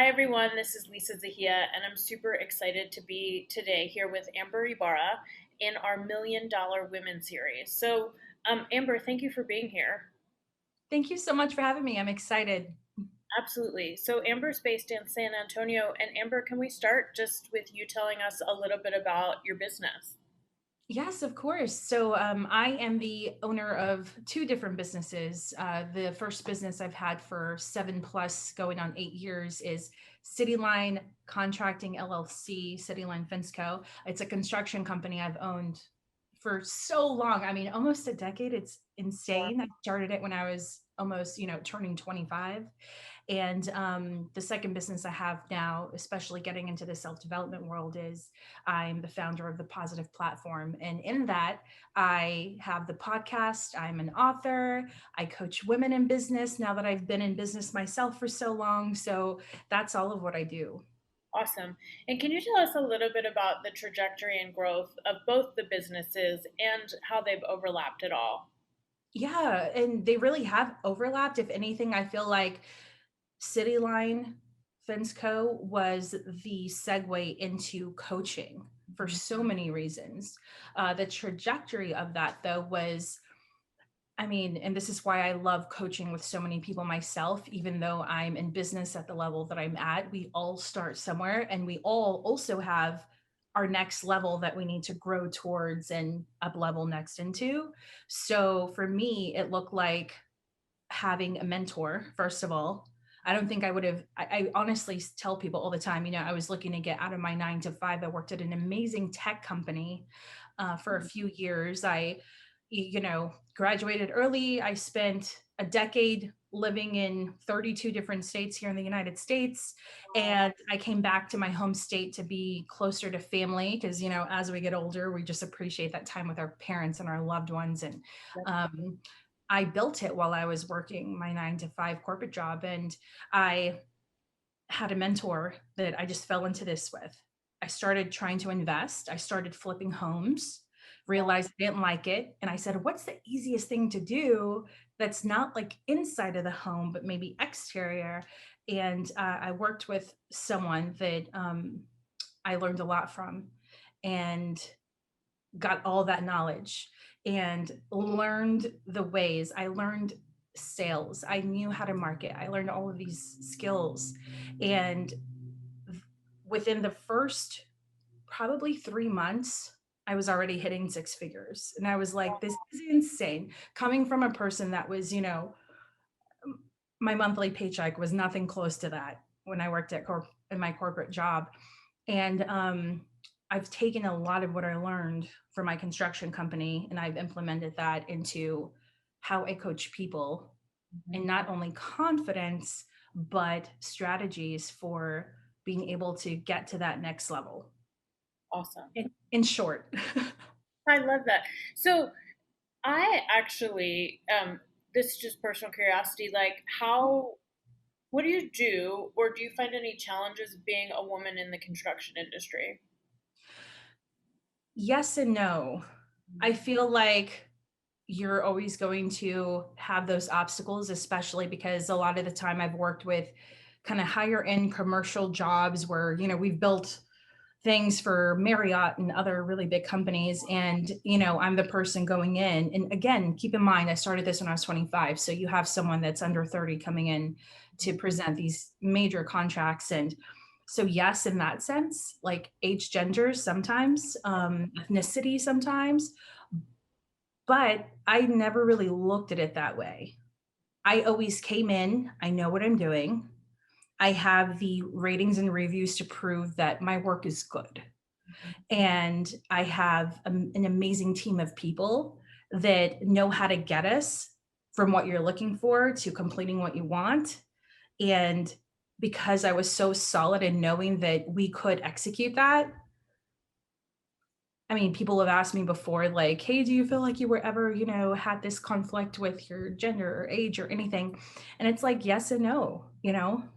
Hi everyone, this is Lisa Zahia, and I'm super excited to be today here with Amber Ybarra in our Million Dollar Women series. Amber, thank you for being here. Thank you so much for having me. I'm excited. Absolutely. So, Amber's based in San Antonio, and Amber, can we start just with you telling us a little bit about your business? Yes, of course. I am the owner of two different businesses. The first business I've had for 7 plus, going on 8 years, is Cityline Contracting LLC, Cityline Finsco. It's a construction company I've owned for so long. I mean, almost a decade. It's insane. I started it when I was almost, turning 25. And the second business I have now, especially getting into the self development world, is I'm the founder of the Positive Platform. And in that, I have the podcast. I'm an author. I coach women in business now that I've been in business myself for so long. So that's all of what I do. Awesome. And can you tell us a little bit about the trajectory and growth of both the businesses and how they've overlapped at all? Yeah. And they really have overlapped. If anything, I feel like Cityline Finsco was the segue into coaching for so many reasons. The trajectory of that, though, was, I mean, and this is why I love coaching with so many people myself, even though I'm in business at the level that I'm at. We all start somewhere, and we all also have our next level that we need to grow towards and up level next into. So for me, it looked like having a mentor, first of all. I don't think I would have, I honestly tell people all the time, I was looking to get out of my 9 to 5. I worked at an amazing tech company for a few years. Graduated early. I spent a decade living in 32 different states here in the United States. And I came back to my home state to be closer to family because, as we get older, we just appreciate that time with our parents and our loved ones. And um, I built it while I was working my 9 to 5 corporate job. And I had a mentor that I just fell into this with. I started trying to invest. I started flipping homes, realized I didn't like it. And I said, what's the easiest thing to do that's not like inside of the home, but maybe exterior? And I worked with someone that I learned a lot from and got all that knowledge and learned the ways. I learned sales. I knew how to market. I learned all of these skills. And within the first probably 3 months, I was already hitting six figures. And I was like, this is insane. Coming from a person that was, my monthly paycheck was nothing close to that when I worked in my corporate job. And I've taken a lot of what I learned from my construction company and I've implemented that into how I coach people, and not only confidence, but strategies for being able to get to that next level. Awesome. In short. I love that. So, I actually, this is just personal curiosity, like what do you do, or do you find any challenges being a woman in the construction industry? Yes and no. I feel like you're always going to have those obstacles, especially because a lot of the time I've worked with kind of higher end commercial jobs where, we've built things for Marriott and other really big companies. And, I'm the person going in. And again, keep in mind, I started this when I was 25. So you have someone that's under 30 coming in to present these major contracts. And so, yes, in that sense, like age, gender, sometimes, ethnicity, sometimes, but I never really looked at it that way. I always came in, I know what I'm doing. I have the ratings and reviews to prove that my work is good. And I have an amazing team of people that know how to get us from what you're looking for to completing what you want. And because I was so solid in knowing that we could execute that, I mean, people have asked me before, like, hey, do you feel like you were ever, had this conflict with your gender or age or anything? And it's like, yes and no.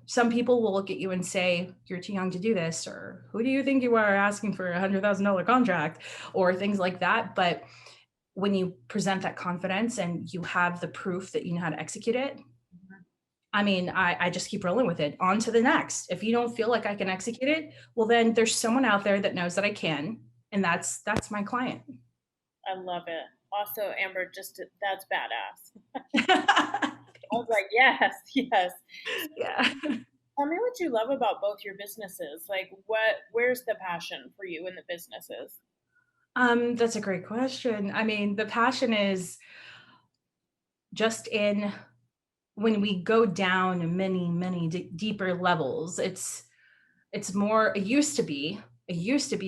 Some people will look at you and say, you're too young to do this, or who do you think you are asking for $100,000 contract, or things like that. But when you present that confidence and you have the proof that you know how to execute it, I mean, I just keep rolling with it. On to the next. If you don't feel like I can execute it, well, then there's someone out there that knows that I can, and that's my client. I love it. Also, Amber, just that's badass. I was Thanks. like, yes, yes. So Yeah. tell me what you love about both your businesses. Like, where's the passion for you in the businesses? That's a great question. I mean, the passion is just in when we go down many, many deeper levels. It's more, it used to be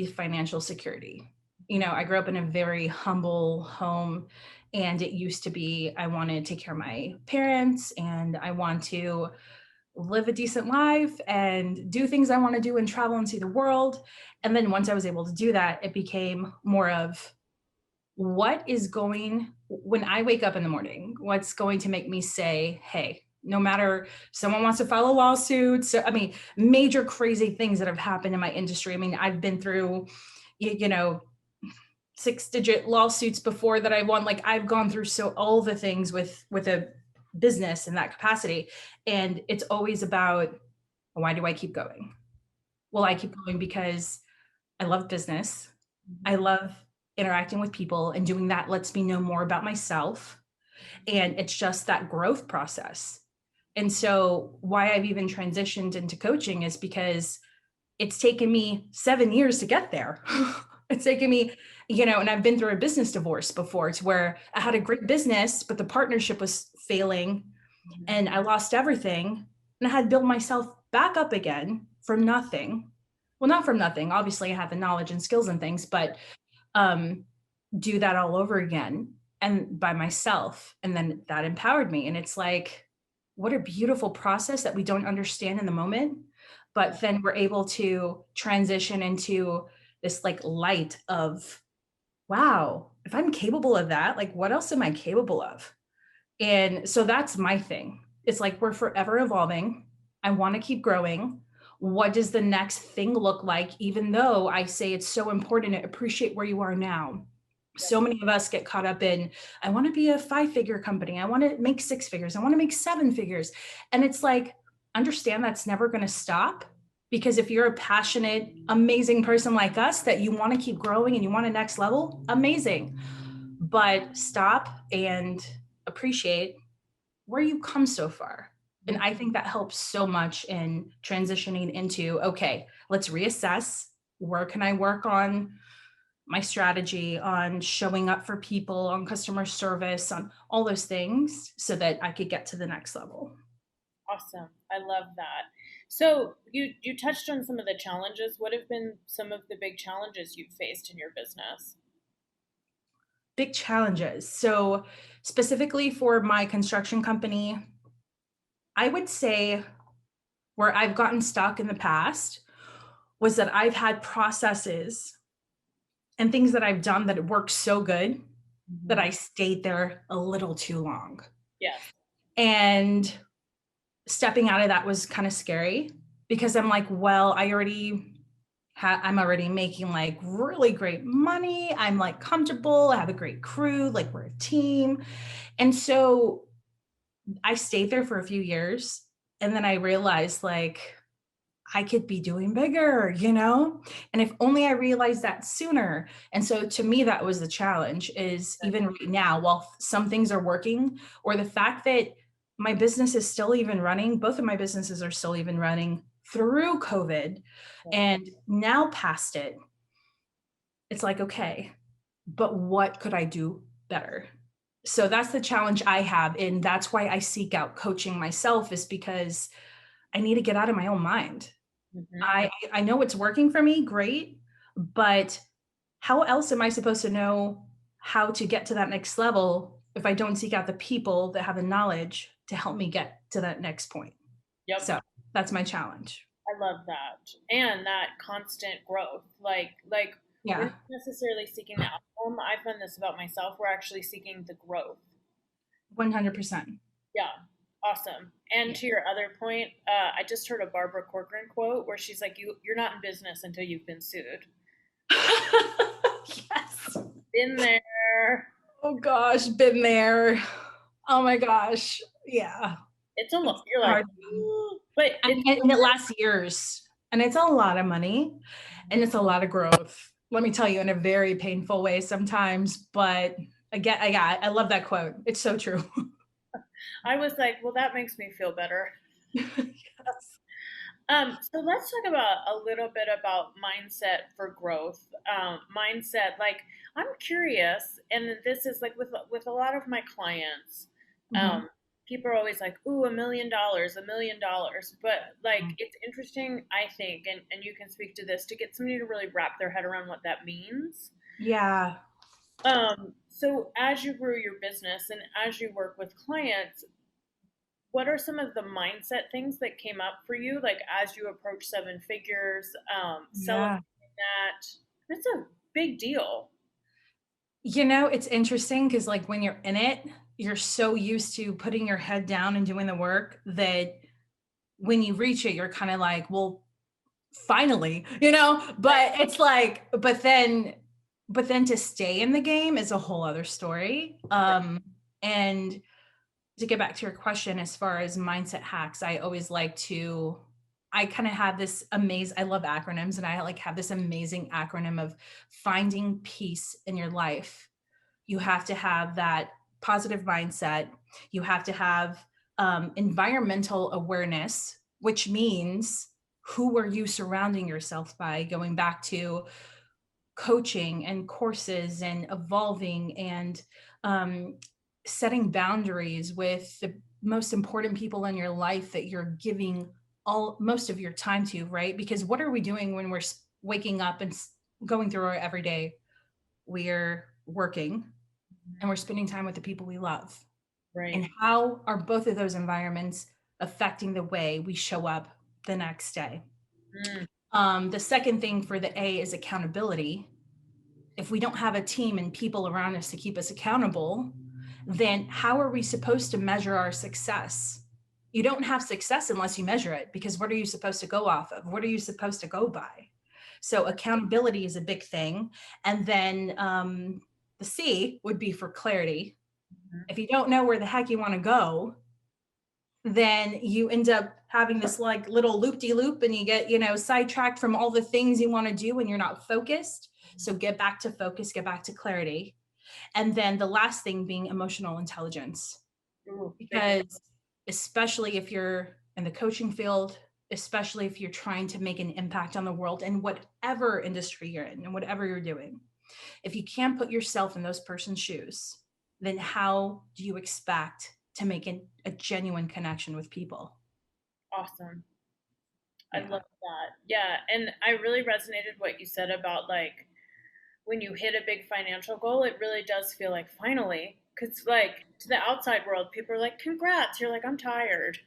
financial security. You know, I grew up in a very humble home, and it used to be I want to take care of my parents and I want to live a decent life and do things I want to do and travel and see the world. And then once I was able to do that, it became more of what is going, when I wake up in the morning, what's going to make me say, hey, no matter if someone wants to file a lawsuit. So, I mean, major crazy things that have happened in my industry. I mean, I've been through, you know, 6-digit lawsuits before that I won. Like I've gone through so all the things with a business in that capacity. And it's always about, why do I keep going? Well, I Yeah. keep going because I love business. I Mhm. love interacting with people, and doing that lets me know more about myself. And it's just that growth process. And so, why I've even transitioned into coaching is because it's taken me 7 years to get there. It's taken me, and I've been through a business divorce before to where I had a great business, but the partnership was failing Mhm. and I lost everything. And I had to build myself back up again from nothing. Well, not from nothing. Obviously, I had the knowledge and skills and things, but um, do that all over again and by myself. And then that empowered me. And it's like, what a beautiful process that we don't understand in the moment. Yeah. But then we're able to transition into this like light of, wow, if I'm capable of that, like what else am I capable of? And so that's my thing. It's like we're forever evolving. I want to keep growing. What does the next thing look like? Even though I say it's so important to appreciate where you are now. Yeah. So many of us get caught up in, I want to be a 5-figure company. I want to make 6 figures. I want to make 7 figures. And it's like, understand that's never going to stop. Because if you're a passionate, amazing person like us that you want to keep growing and you want a next level, amazing. But stop and appreciate where you come so far. And Mhm. I think that helps so much in transitioning into, okay, let's reassess. Where can I work on my strategy, on showing up for people, on customer service, on all those things so that I could get to the next level? Awesome. I love that. So you touched on some of the challenges. What have been some of the big challenges you've faced in your business? Big challenges. So, specifically for my construction company, I would say where I've gotten stuck in the past was that I've had processes and things that I've done that worked so good that Mhm. I stayed there a little too long. Yes. And stepping out of that was kind of scary because I'm like, well, I'm already making like really great money. I'm like comfortable. I have a great crew, like we're a team. And so I stayed there for a few years and then I realized like I could be doing bigger, you know? And if only I realized that sooner. And so to me, that was the challenge is even right now, while some things are working, or the fact that my business is still even running, both of my businesses are still even running through COVID Yeah. and now past it, it's like, okay, but what could I do better? So that's the challenge I have. And that's why I seek out coaching myself, is because I need to get out of my own mind. Mhm. I know it's working for me, great, but how else am I supposed to know how to get to that next level if I don't seek out the people that have the knowledge to help me get to that next point? Yep. So that's my challenge. I love that. And that constant growth. Like we're Yeah, not necessarily seeking the outcome. I find this about myself. We're actually seeking the growth. 100%. Yeah. Awesome. And Yeah. to your other point, I just heard a Barbara Corcoran quote where she's like, you're not in business until you've been sued." Yes. Been there. Oh gosh, been there. Oh my gosh. Yeah. It's almost It's you're a like, hard one. "Ooh," but I it's mean, and it lasts years, and it's a lot of money, and it's a lot of growth. Let me tell you, in a very painful way sometimes, but again, I love that quote. It's so true. I was like, "Well, that makes me feel better." Yes. So let's talk about a little bit about mindset for growth. Mindset, like I'm curious, and this is like with a lot of my clients, Mhm. um, people are always like, "Ooh, $1 million, $1 million," but like it's interesting, I think, and you can speak to this to get somebody to really wrap their head around what that means. Yeah. So as you grew your business and as you work with clients, what are some of the mindset things that came up for you, like as you approach seven figures, celebrating Yeah. that? It's a big deal. It's interesting because, like, when you're in it, you're so used to putting your head down and doing the work that when you reach it, you're kinda like, "Well, finally," Right. But it's like but then to stay in the game is a whole other story. Right. And to get back to your question as far as mindset hacks, I kind of have this I love acronyms, and I like have this amazing acronym of finding peace in your life. You have to have that positive mindset. You have to have environmental awareness, which means who are you surrounding yourself by, going back to coaching and courses and evolving and um, setting boundaries with the most important people in your life that you're giving all most of your time to, right? Because what are we doing when we're waking up and going through our everyday? We're working and we're spending time with the people we love. Right. And how are both of those environments affecting the way we show up the next day? Mm, The second thing for the A is accountability. If we don't have a team and people around us to keep us accountable, then how are we supposed to measure our success? You don't have success unless you measure it, because what are you supposed to go off of? What are you supposed to go by? So accountability is a big thing. And then the C would be for clarity. mhm. If you don't know where the heck you want to go, then you end up having this like little loop de loop, and you get, sidetracked from all the things you want to do and you're not focused. So get back to focus, get back to clarity. And then the last thing being emotional intelligence, Ooh, big one. because especially if you're in the coaching field, especially if you're trying to make an impact on the world in whatever industry you're in and whatever you're doing, if you can't put yourself in those person's shoes, then how do you expect to make a genuine connection with people? Awesome. I Yeah. love that. Yeah, and I really resonated what you said about like when you hit a big financial goal, it really does feel like finally. Because like to the outside world, people are like, "Congrats!" You're like, "I'm tired."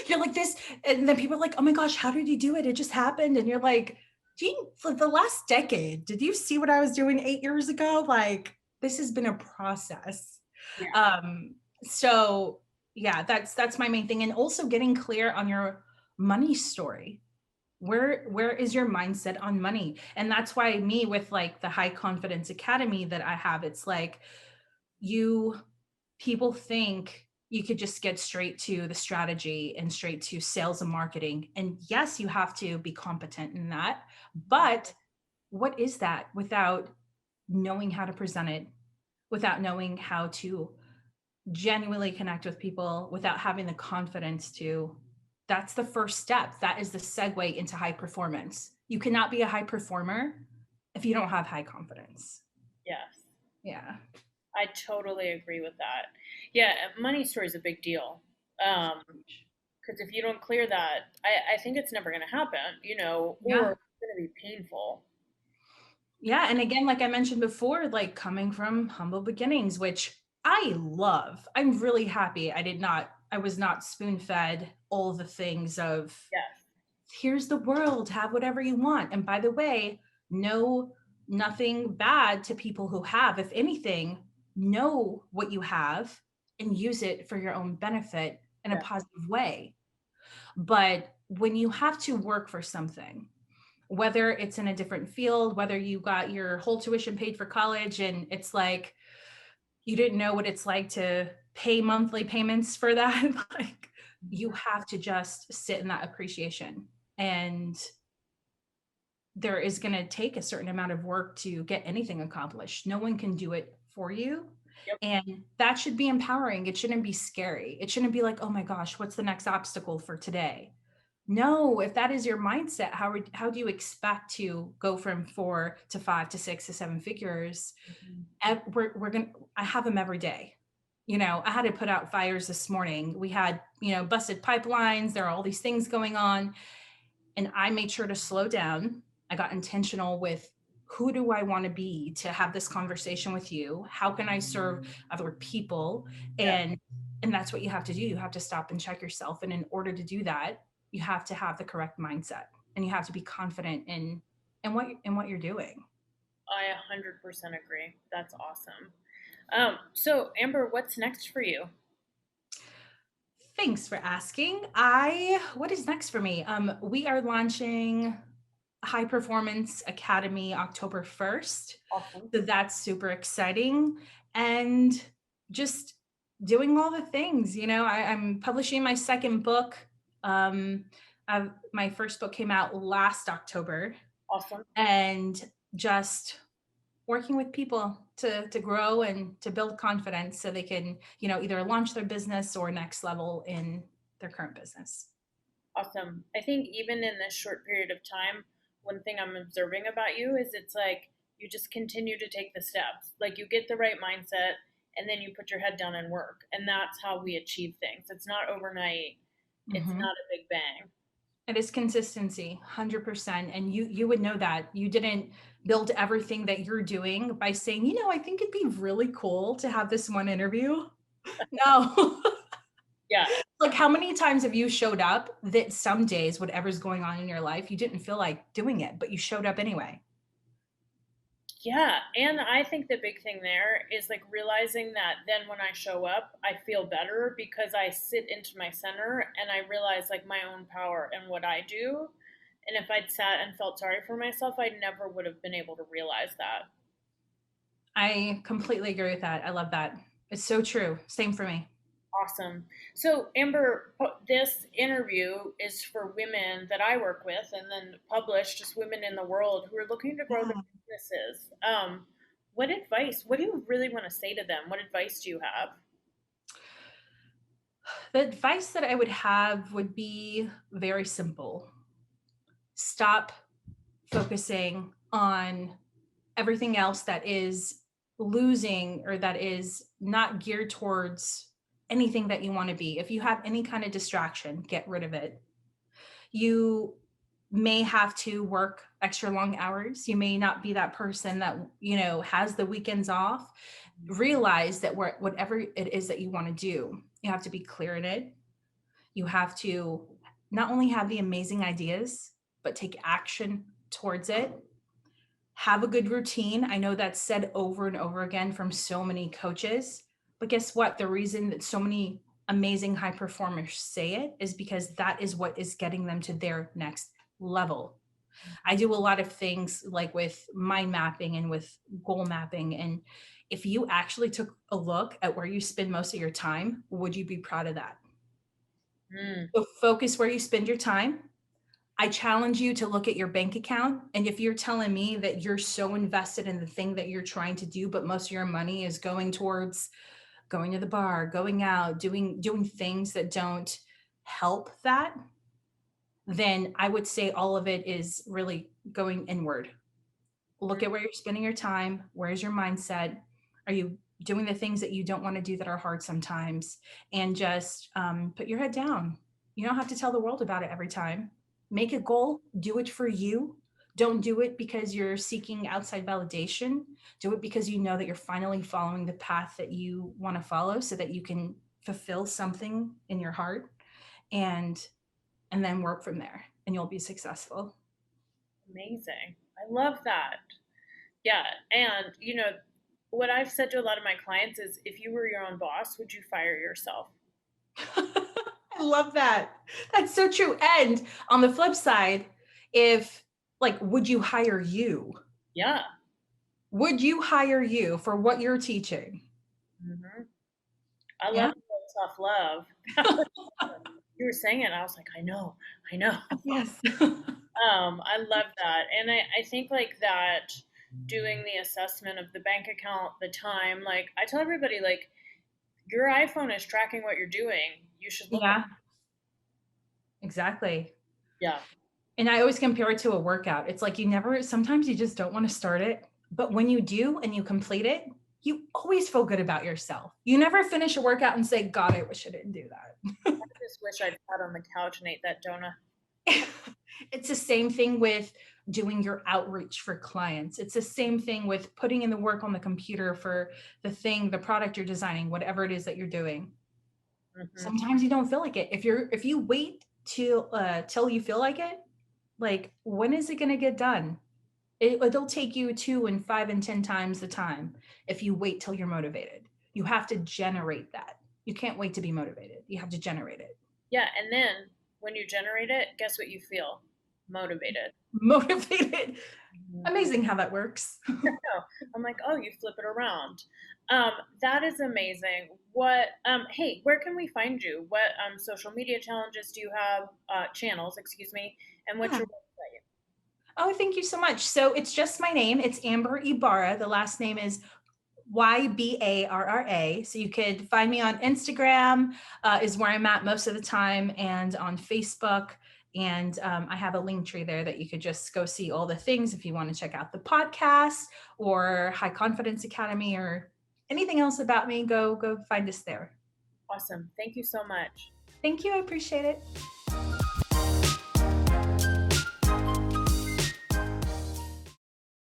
You're like this, and then people are like, "Oh my gosh, how did you do it? It just happened." And you're like, "Gee, for the last decade, did you see what I was doing 8 years ago? Like, this has been a process." Yeah. So yeah, that's my main thing. And also getting clear on your money story. Where is your mindset on money? And that's why me, with like the High Confidence Academy that I have, it's like you people think you could just get straight to the strategy and straight to sales and marketing. And yes, you have to be competent in that. But what is that without knowing how to present it, without knowing how to genuinely connect with people, without having the confidence to? That's the first step. That is the segue into high performance. You cannot be a high performer if you don't have high confidence. Yes. Yeah. I totally agree with that. Yeah, money story is a big deal. Because if you don't clear that, I think it's never going to happen, or Yeah. it's going to be painful. Yeah, and again, like I mentioned before, like coming from humble beginnings, which I love. I'm really happy I was not spoon-fed all the things of Yes. here's the world, have whatever you want. And by the way, no, nothing bad to people who have. If anything, know what you have and use it for your own benefit in a Yeah. positive way. But when you have to work for something, whether it's in a different field, whether you got your whole tuition paid for college and it's like you didn't know what it's like to pay monthly payments for that. Like, you Mhm. have to just sit in that appreciation. And there is going to take a certain amount of work to get anything accomplished. No one can do it for you. Yep. And that should be empowering. It shouldn't be scary. It shouldn't be like, oh my gosh, what's the next obstacle for today? No, if that is your mindset, how do you expect to go from 4 to 5 to 6 to 7 figures? Mhm. We're gonna. I have them every day. You know, I had to put out fires this morning. We had, busted pipelines. There are all these things going on, and I made sure to slow down. I got intentional with, who do I want to be to have this conversation with you? How can I serve other people? Yeah, And that's what you have to do. You have to stop and check yourself. And in order to do that, you have to have the correct mindset, and you have to be confident in what you're doing. I 100% agree. That's awesome. So Amber, what's next for you? Thanks for asking. I What is next for me? We are launching High Performance Academy October 1st. Awesome. So that's super exciting. And just doing all the things, I'm publishing my second book. Um, my first book came out last October, Awesome. and just working with people to grow and to build confidence so they can, either launch their business or next level in their current business. Awesome. I think even in this short period of time, one thing I'm observing about you is it's like you just continue to take the steps. Like you get the right mindset and then you put your head down and work. And that's how we achieve things. It's not overnight. It's Mhm. not a big bang. It is consistency, 100%. And you would know that. You didn't build everything that you're doing by saying, I think it'd be really cool to have this one interview. No. Yeah. Like, how many times have you showed up that some days, whatever's going on in your life, you didn't feel like doing it, but you showed up anyway? Yeah, and I think the big thing there is like realizing that then when I show up, I feel better because I sit into my center and I realize like my own power and what I do. And if I'd sat and felt sorry for myself, I never would have been able to realize that. I completely agree with that. I love that. It's so true. Same for me. Awesome. So, Amber, this interview is for women that I work with and then published just women in the world who are looking to grow their Yeah. businesses. What do you really want to say to them? What advice do you have? The advice that I would have would be very simple. Stop focusing on everything else that is losing or that is not geared towards anything that you want to be. If you have any kind of distraction, get rid of it. You may have to work extra long hours. You may not be that person that, has the weekends off. Realize that whatever it is that you want to do, you have to be clear in it. You have to not only have the amazing ideas, but take action towards it. Have a good routine. I know that's said over and over again from so many coaches, but guess what? The reason that so many amazing high performers say it is because that is what is getting them to their next level. I do a lot of things like with mind mapping and with goal mapping. And if you actually took a look at where you spend most of your time, would you be proud of that? Mm, So focus where you spend your time. I challenge you to look at your bank account. And if you're telling me that you're so invested in the thing that you're trying to do, but most of your money is going towards going to the bar, going out, doing things that don't help that, then I would say all of it is really going inward. Look at where you're spending your time. Where's your mindset? Are you doing the things that you don't want to do that are hard sometimes? And just put your head down. You don't have to tell the world about it every time. Make a goal, do it for you. Don't do it because you're seeking outside validation. Do it because you know that you're finally following the path that you want to follow so that you can fulfill something in your heart, and then work from there and you'll be successful. amazing. I love that. Yeah, and what I've said to a lot of my clients is if you were your own boss, would you fire yourself? I love that. That's so true. And on the flip side, if like, would you hire you? Yeah. Would you hire you for what you're teaching? Hmm. I love Yeah. a little tough love. You were saying it, and I was like, I know, I know. Yes. I love that. And I think like that doing the assessment of the bank account, the time, like I tell everybody, like your iPhone is tracking what you're doing. You should look at Yeah, exactly. it. Yeah. And I always compare it to a workout. It's like you never, sometimes you just don't want to start it. But when you do and you complete it, you always feel good about yourself. You never finish a workout and say, God, I wish I didn't do that. I just wish I'd sat on the couch and ate that donut. It's the same thing with doing your outreach for clients. It's the same thing with putting in the work on the computer for the product you're designing, whatever it is that you're doing. Hmm. Sometimes you don't feel like it. If you wait till you feel like it, like when is it going to get done? It'll take you 2 and 5 and 10 times the time if you wait till you're motivated. You have to generate that. You can't wait to be motivated. You have to generate it. Yeah. And then when you generate it, guess what you feel? Motivated. Motivated. Mhm. Amazing how that works. No, I'm like, oh, you flip it around. Um, that is amazing. What, hey, where can we find you? What social media challenges do you have, channels, excuse me, and what's Yeah. your website? Oh, thank you so much. So it's just my name. It's Amber Ybarra. The last name is Ybarra. So you could find me on Instagram, is where I'm at most of the time, and on Facebook. And I have a link tree there that you could just go see all the things if you want to check out the podcast or High Confidence Academy or anything else about me. Go find us there. Awesome. Thank you so much. Thank you. I appreciate it.